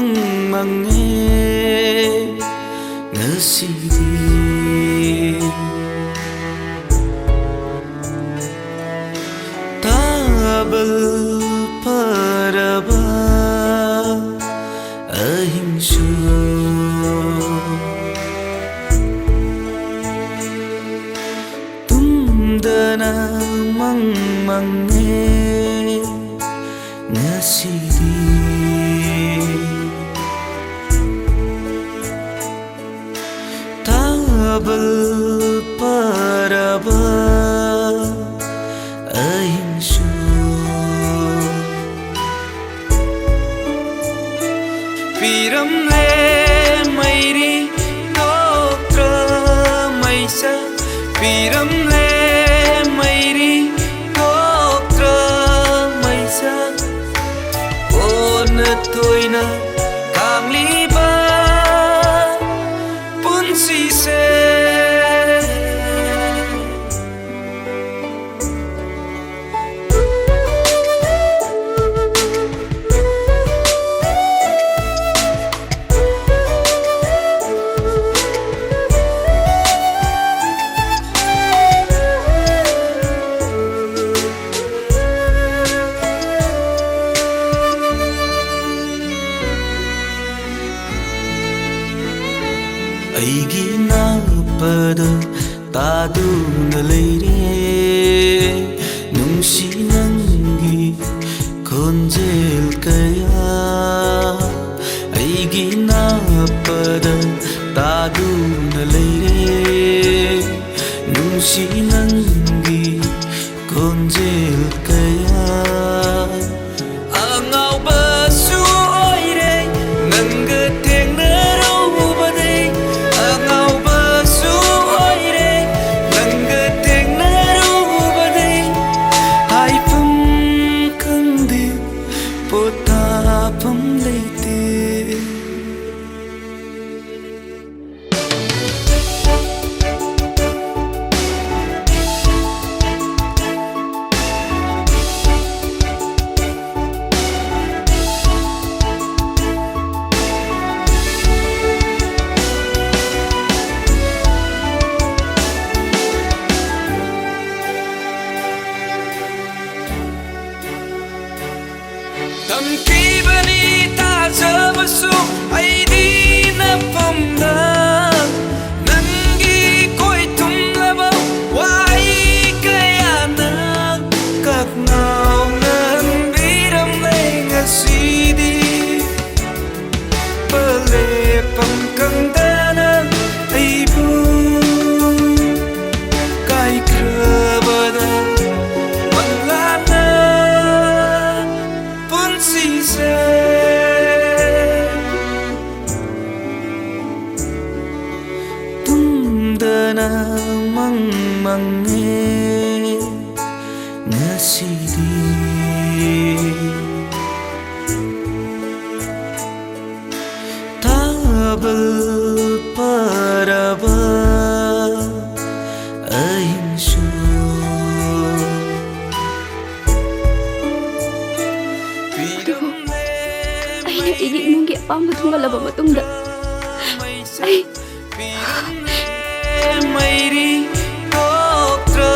mangmange ngasidi tabal paraba ahimsu tumdana mangmange ngasidi tabal paraba ahimsu piramle mairi doktra maisa piramle mairi doktra maisa ona toina kamliba punsi se aigi napada taduna leire nungsi nangi konjel kaya aigi napada taduna leire nungsi nangi konjel kaya angau basu oire nangga tengnero bade angau basu oire nangga tengnero bade haipam kangde potapam leite tamkibani tajabasu aidi napamda nangi koi tumlaba wai kayana kaknau nan biram lengasidi pale pamkangdana aibu kai krabada tumdana mangmange ngasidi tabal paraba ahimsu aina iging mungki apamba tungalaba matungda mairi doktra